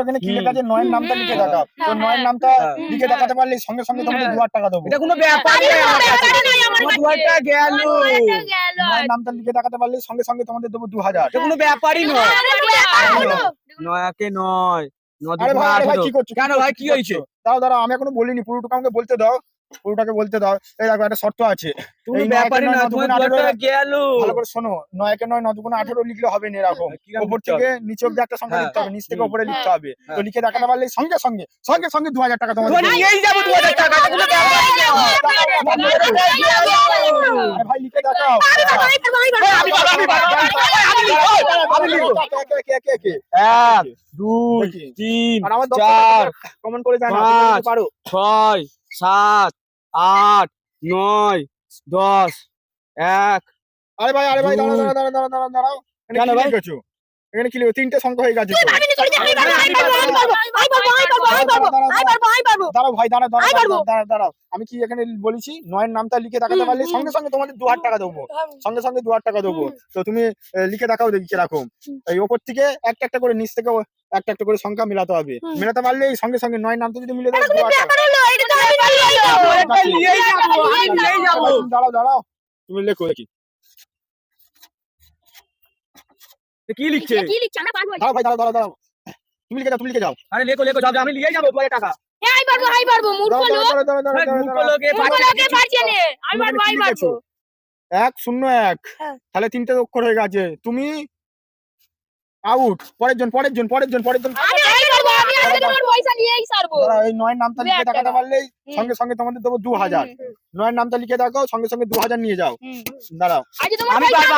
এখানে কি লেখা আছে নয়ের নামটা লিখে দেখাও। তো নয়ের নামটা লিখে দেখাতে পারলে সঙ্গে সঙ্গে তোমাকে 2000 টাকা দেবো। এটা কোনো ব্যাপারই নয় আমার কাছে। আমার 2000 টাকা গেল। নয়ের নামটা লিখে দেখাতে পারলে সঙ্গে সঙ্গে তোমাদের দেবো 2000। এটা কোনো ব্যাপারই নয়। নয়াকে নয়। আরে ভাই কি করছো? কেন ভাই কি হয়েছে? দাঁড়াও আমি এখনো বলিনি, পুরোটুকু আমাকে বলতে দাও। পুরোটাকে বলতে দাও। এই দেখো একটা শর্ত আছে। কোনো ব্যাপারই নয়, তোমার 2000 টাকা গেল। ভালো করে শোনো, 9 9 9 2 18 লিখলে হবে না এরকম। উপর থেকে নিচে অবধি একটা সংখ্যা লিখতে হবে, নিচ থেকে উপরে লিখতে হবে। তো লিখে দেখাতে পারলে সঙ্গে সঙ্গে 2000 টাকা তোমাদের দেবো। নিয়েই যাবো 2000 টাকা। কোনো ব্যাপারই নয়। আরে ভাই লিখে দেখাও। আমি লিখবো। কে 1 2 3 আর আমার 4 কমেন্ট করে জানাও 5 পারো। 6 7 8 9 10 1। আরে ভাই দাঁড়াও। কেন ভাই? এখানে কি লিখেছো? তিনটে সংখ্যা হয়ে গেছে। দাঁড়াও ভাই দাঁড়াও। আমি কি এখানে বলেছি 9 এর নামটা লিখে দেখাতে পারলে সঙ্গে সঙ্গে তোমাদের 2000 টাকা দেবো। সঙ্গে সঙ্গে 2000 টাকা দেবো। তো তুমি লিখে দেখাও দেখি কিরকম। এই ওপর থেকে একটা একটা করে নিচ থেকে একটা একটা করে সংখ্যা মেলাতে হবে। মেলাতে পারলে সঙ্গে সঙ্গে 9 নামটা যদি মিলে দেয় 2000 টাকা। দাঁড়াও তুমি লেখো দেখি। কি লিখছে? দাঁড়াও ভাই দাঁড়াও। তুমি লিখে যাও। আরে লেখো যাও, আমি নিয়ে যাবো 2000 টাকা। মূর্খ লোকে 101 তাহলে তিনটে অক্ষর হয়ে গেছে। তুমি আউট। পরের জন। এই 9 নামটা লিখে দেখাতে পারলেই সঙ্গে সঙ্গে তোমাদের দেবো 2000। 9 নামটা লিখে দেখাও, সঙ্গে সঙ্গে 2000 নিয়ে যাও। দাঁড়াও আমি পারবো।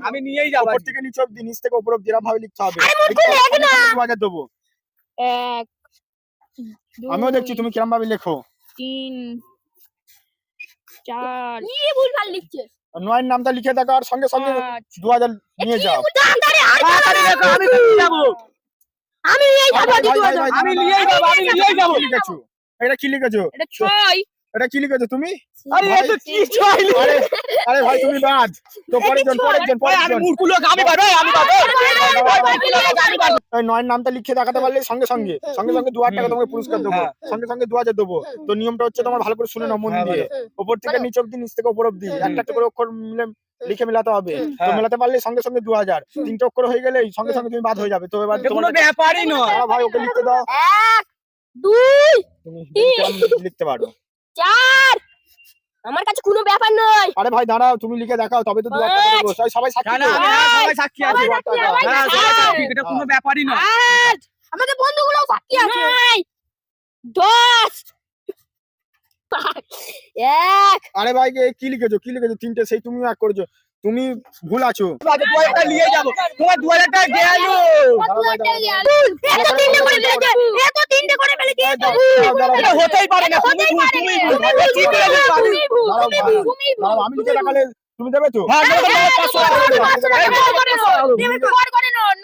আমি নিয়েই যাবো। উপর থেকে নিচে অব্দি, নিচ থেকে উপর অব্দি এরকম ভাবে লিখতে হবে। 2000 দেবো। 1 আমিও দেখছি তুমি কিরম ভাবে লেখো। 3 4 ভুলভাল লিখছে। 9 নামটা লিখে দেখো আর সঙ্গে সঙ্গে 2000 নিয়ে যাও। আমি নিয়েই যাবো। লিখেছো এটা কি লিখেছো? এটা কি লিখেছো তুমি? আরে এ তো কি ছয়। আরে ভাই তুমি বাদ। তো পরের জন। আমি মূর্খ লোক, আমি পারবো। 9 নামটা লিখে দেখাতে পারলে সঙ্গে সঙ্গে 2000 টাকা তোমাকে পুরস্কার দেবো। সঙ্গে সঙ্গে 2000 দেবো। তো নিয়মটা হচ্ছে তোমার ভালো করে শুনে নাও মন দিয়ে। উপর থেকে নিচ অব্দি, নিচ থেকে উপর অব্দি একটা একটা করে অক্ষর লিখে মেলাতে হবে। তো মেলাতে পারলে সঙ্গে সঙ্গে 2000। তিনটে অক্ষর হয়ে গেলেই সঙ্গে সঙ্গে তুমি বাদ হয়ে যাবে। তো এবার কোনো ব্যাপারই নয়। ভাই ওকে লিখতে দাও। 1 2 তুমি লিখতে পারো। 4 আমার কাছে কোনো ব্যাপার নয়। আরে ভাই দাঁড়াও, তুমি লিখে দেখাও তবে তো 2000 টাকা দেবো। সবাই সাক্ষী তো। সবাই সাক্ষী আছে। এটা কোনো ব্যাপারই নয়। আমাদের বন্ধুগুলো সাক্ষী আছে। 10 1 আরে ভাই কি লিখেছো? তিনটে সেই তুমিও এক করেছো। তুমি ভুল আছো। 2000 টাকা নিয়ে যাবো। তোমার 2000 টাকা গেল। এত তিনটে করে ফেলেছে। এটা হতেই পারে না। তুমি ভুল। দাঁড়াও, আমি লিখে দেখালে তুমি দেবে তো? হ্যাঁ,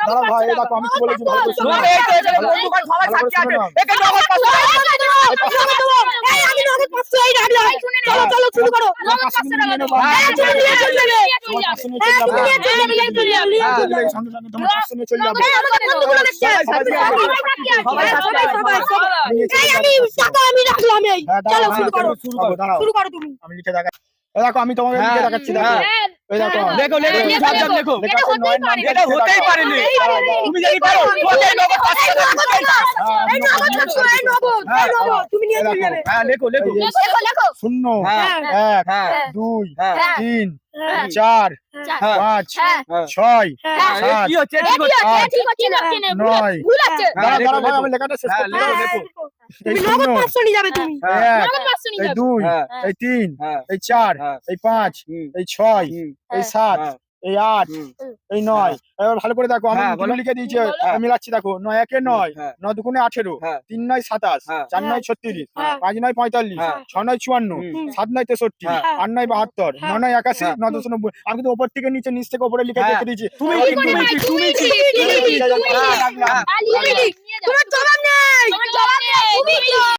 দাঁড়াও ভাই এই দেখো আমি কি বলেছি ভালো করে শোনো। সবাই সাক্ষী আছে। একে নগদ 500 চলো শুরু করো। সঙ্গে সঙ্গে তোমার 500 নিয়ে চলে যাবে। আমি রাখলাম। চলো দাঁড়াও শুরু করো তুমি। আমি লিখে দেখা। দেখো আমি তোমাকে লিখে দেখাচ্ছি। দেখো এই দেখো লেখো লেখো। এটা হতেই পারে না। তুমি যদি পারো তোমাকে নগদ 500 তুমি নিয়ে চলে যাবে। হ্যাঁ লেখো। 0 1 2 3 4 5 6 কি হচ্ছে? 9 দাঁড়াও ভাই আমি লেখাটা শেষ করতে দাও। দেখো তুমি নগদ 500 নিয়ে যাবে তুমি। 1 এই 2 এই 3 এই 4 এই 5 এই 6 এই 7 এই 8 এই 9। এবার ভালো করে দেখো আমি তুমি লিখে দিয়েছি। আমি মিলাচ্ছি দেখো 9 1 9 9 2 18 3 9 27 4 9 36 5 9 45 6 9 54 7 9 63 8 9 72 9 9 81 9 10 90। আমি কিন্তু উপর থেকে নিচে, নিচ থেকে উপরে লিখে রেখে দিয়েছি। তুমি তোমার জবাব নেই।